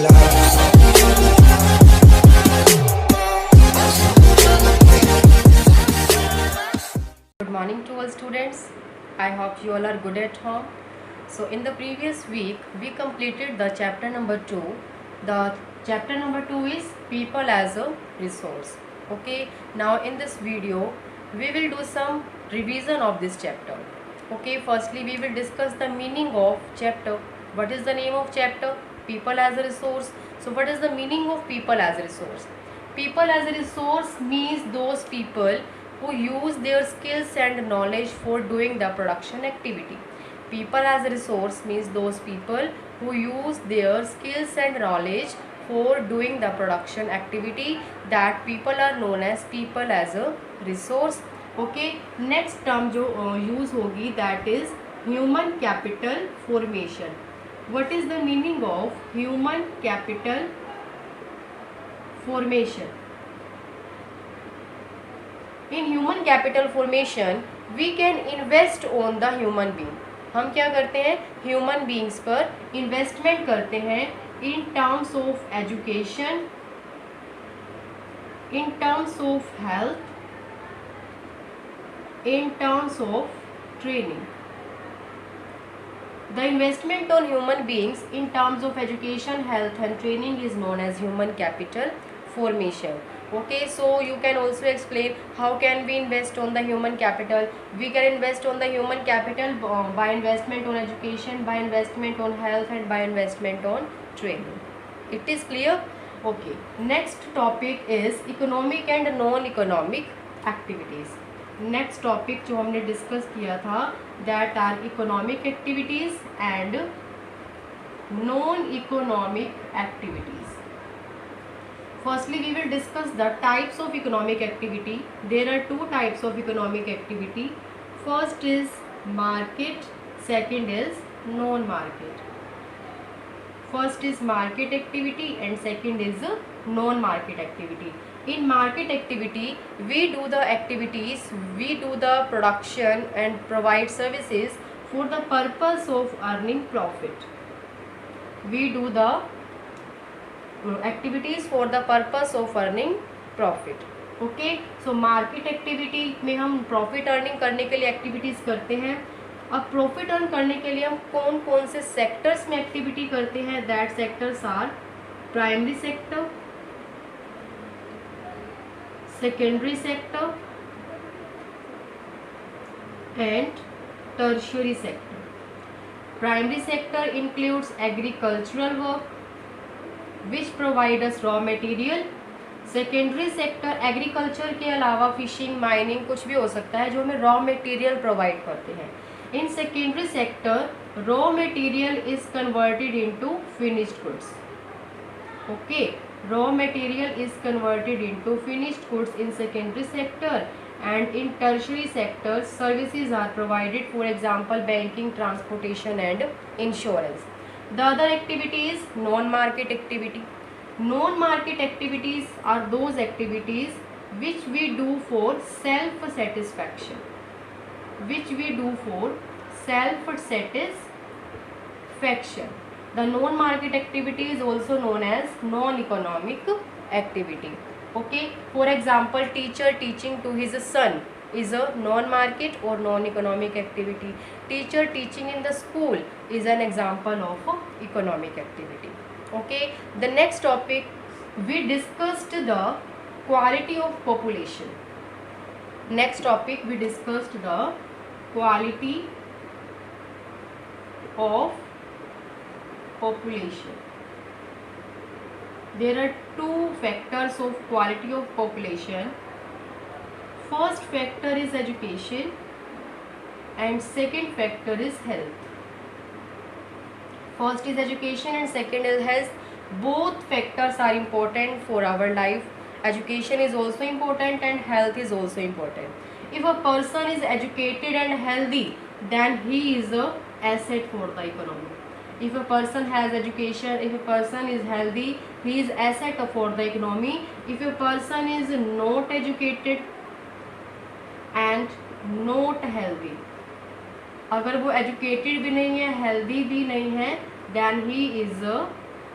Good morning to all students. I hope you all are good at home. So in the previous week we completed the chapter number 2. The chapter number 2 is people as a resource. Okay, now in this video we will do some revision of this chapter. Okay, firstly we will discuss the meaning of chapter. What is the name of chapter? People as a resource. So what is the meaning of people as a resource? People as a resource means those people who use their skills and knowledge for doing the production activity. People as a resource means those people who use their skills and knowledge for doing the production activity. That people are known as people as a resource. Okay, next term जो use होगी that is human capital formation. What is the meaning of human capital formation? In human capital formation we can invest on the human being. हम क्या करते हैं? Human beings पर investment करते हैं in terms of education, in terms of health, in terms of training. The investment on human beings in terms of education, health and training is known as human capital formation. Okay, so you can also explain how can we invest on the human capital. We can invest on the human capital by investment on education, by investment on health and by investment on training. It is clear? Okay, next topic is economic and non-economic activities. Next topic जो हमने discuss किया था that are economic activities and non economic activities. Firstly we will discuss the types of economic activity. There are two types of economic activity. First is market, second is non market. First is market activity and second is non market activity. In market activity we do the activities, we do the production and provide services for the purpose of earning profit. We do the activities for the purpose of earning profit. Okay, so market activity में हम profit earning करने के लिए activities करते हैं. अब profit earn करने के लिए हम कौन कौन से sectors में activity करते हैं? That sectors are primary sector, secondary sector and tertiary sector. Primary sector includes agricultural work which provide us raw material. Secondary sector agriculture के अलावा फिशिंग, माइनिंग कुछ भी हो सकता है जो हमें रॉ मटेरियल प्रोवाइड करते हैं. In secondary sector raw material is converted into finished goods. Okay, raw material is converted into finished goods in secondary sector, and in tertiary sector services are provided, for example banking, transportation and insurance. The other activity is non-market activity. Non-market activities are those activities which we do for self-satisfaction, which we do for self-satisfaction. The non-market activity is also known as non-economic activity. Okay, for example teacher teaching to his son is a non-market or non-economic activity. Teacher teaching in the school is an example of economic activity. Okay, the next topic we discussed the quality of population. Next topic we discussed the quality of population. There are two factors of quality of population. First factor is education and second factor is health. First is education and second is health. Both factors are important for our life. Education is also important and health is also important. If a person is educated and healthy, then he is a asset for the economy. If a person has education, if a person is healthy, he is asset for the economy. If a person is not educated and not healthy, अगर वो educated भी नहीं है, healthy भी नहीं है, then he is a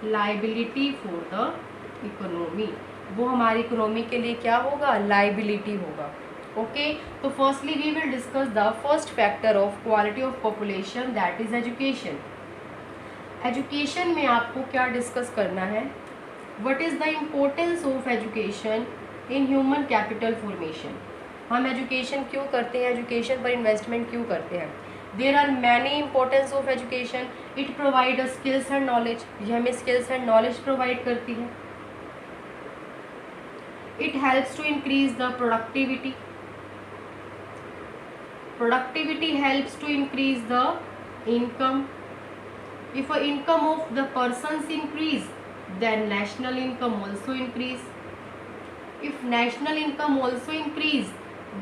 liability for the economy, वो हमारी इकोनॉमी के लिए क्या होगा, लाइबिलिटी होगा। ओके, तो firstly we will discuss the first factor of quality of population, that is education. Education में आपको क्या डिस्कस करना है, what is the importance of education in human capital formation. हम एजुकेशन क्यों करते हैं, एजुकेशन पर इन्वेस्टमेंट क्यों करते हैं। There are many importance of education, it provide a skills and knowledge, ये हमें स्किल्स एंड नॉलेज प्रोवाइड करती है। It helps to increase the productivity, productivity helps to increase the income. If a income of the persons increase, then national income also increase. If national income also increase,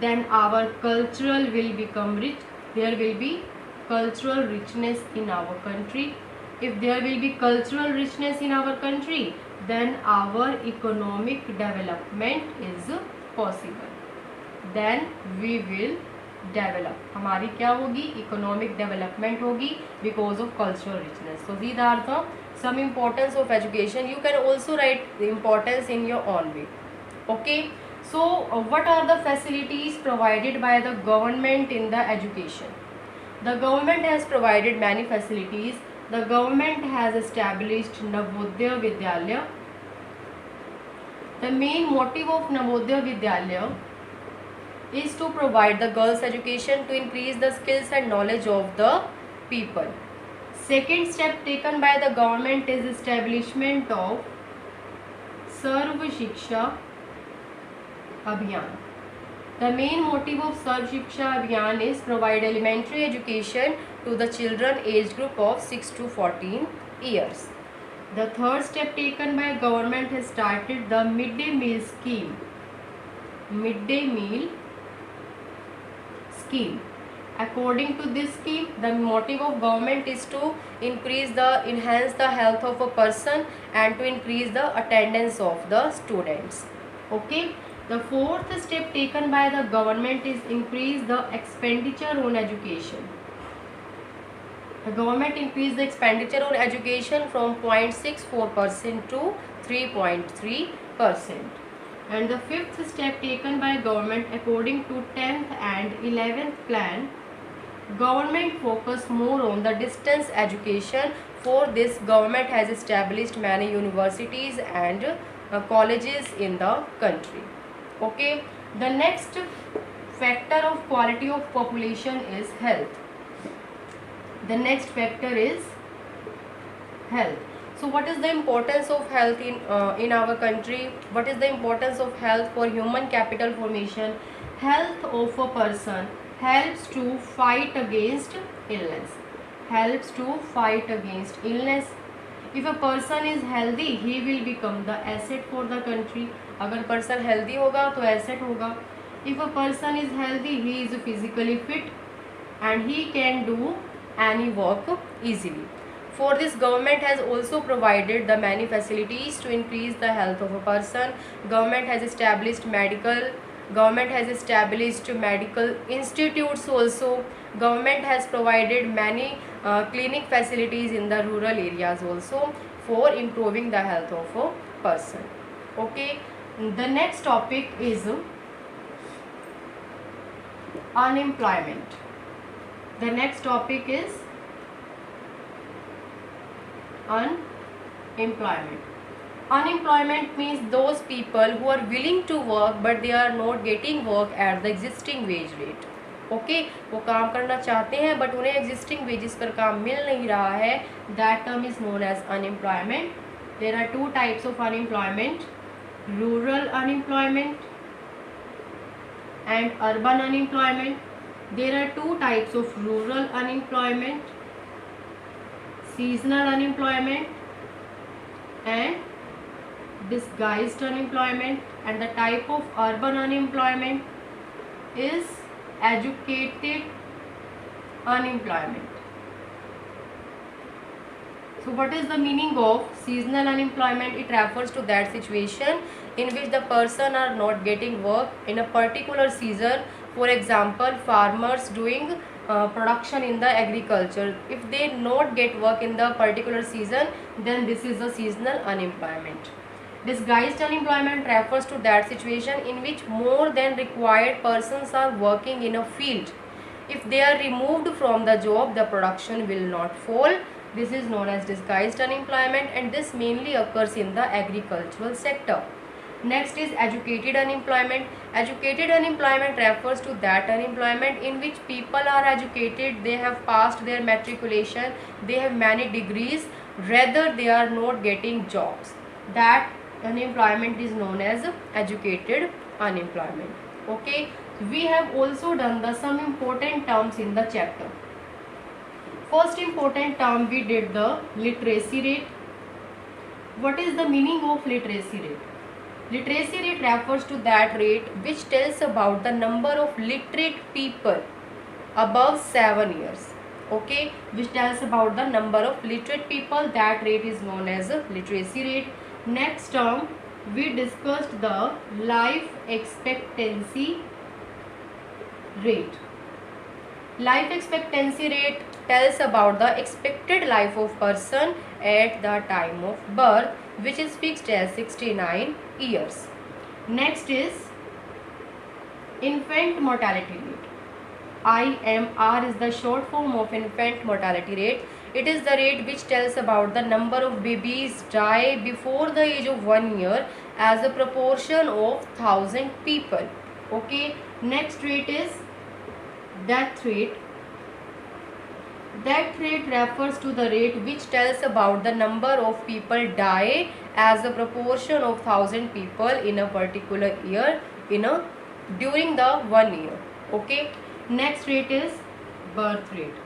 then our cultural will become rich, there will be cultural richness in our country. If there will be cultural richness in our country, then our economic development is possible, then we will develop, हमारी क्या होगी, economic development होगी because of cultural richness. So these are the some importance of education, you can also write the importance in your own way. Okay, so what are the facilities provided by the government in the education. The government has provided many facilities. The government has established Navodaya Vidyalaya. The main motive of Navodaya Vidyalaya is to provide the girls education to increase the skills and knowledge of the people. Second step taken by the government is establishment of Sarv Shiksha Abhiyan. The main motive of Sarv Shiksha Abhiyan is provide elementary education to the children age group of 6 to 14 years. The third step taken by government has started the midday meal scheme. Midday meal scheme. According to this scheme, the motive of government is to enhance the health of a person and to increase the attendance of the students. Okay, the fourth step taken by the government is increase the expenditure on education. The government increased the expenditure on education from 0.64% to 3.3%. And the fifth step taken by government, according to 10th and 11th plan, government focus more on the distance education. For this, government has established many universities and colleges in the country. Okay, the next factor of quality of population is health. The next factor is health. So what is the importance of health in our country? What is the importance of health for human capital formation? Health of a person helps to fight against illness. Helps to fight against illness. If a person is healthy, he will become the asset for the country. अगर person healthy होगा तो asset होगा. If a person is healthy, he is physically fit and he can do any work easily. For this, government has also provided the many facilities to increase the health of a person. Government has established medical institutes also. Government has provided many clinic facilities in the rural areas also for improving the health of a person. Okay, the next topic is unemployment. The next topic is unemployment. Unemployment means those people who are willing to work but they are not getting work at the existing wage rate. Okay, वो काम करना चाहते हैं but उन्हें existing wages पर काम मिल नहीं रहा है. That term is known as unemployment. There are two types of unemployment: rural unemployment and urban unemployment. There are two types of rural unemployment: seasonal unemployment and disguised unemployment. And the type of urban unemployment is educated unemployment. So what is the meaning of seasonal unemployment? It refers to that situation in which the person are not getting work in a particular season. For example, farmers doing production in the agriculture. If they not get work in the particular season, then this is the seasonal unemployment. Disguised unemployment refers to that situation in which more than required persons are working in a field. If they are removed from the job, the production will not fall. This is known as disguised unemployment, and this mainly occurs in the agricultural sector. Next is educated unemployment. Educated unemployment refers to that unemployment in which people are educated, they have passed their matriculation, they have many degrees, rather they are not getting jobs. That unemployment is known as educated unemployment. Okay, we have also done some important terms in the chapter. First important term we did the literacy rate. What is the meaning of literacy rate? Literacy rate refers to that rate which tells about the number of literate people above 7 years. Okay, which tells about the number of literate people. That rate is known as a literacy rate. Next term we discussed the life expectancy rate. Life expectancy rate tells about the expected life of person at the time of birth, which is fixed as 69 years. Next is infant mortality rate. IMR is the short form of infant mortality rate. It is the rate which tells about the number of babies die before the age of 1 year as a proportion of 1000 people. Okay, next rate is death rate. Death rate refers to the rate which tells about the number of people die as a proportion of 1000 people in a particular year during the 1 year. Okay, next rate is birth rate.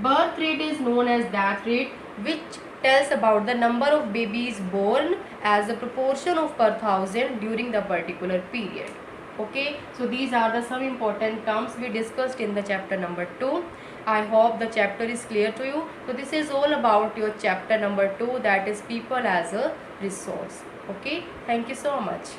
Birth rate is known as that rate which tells about the number of babies born as a proportion of per thousand during the particular period. Okay, so these are the some important terms we discussed in the chapter number 2. I hope the chapter is clear to you. So this is all about your chapter number 2, that is people as a resource. Okay, thank you so much.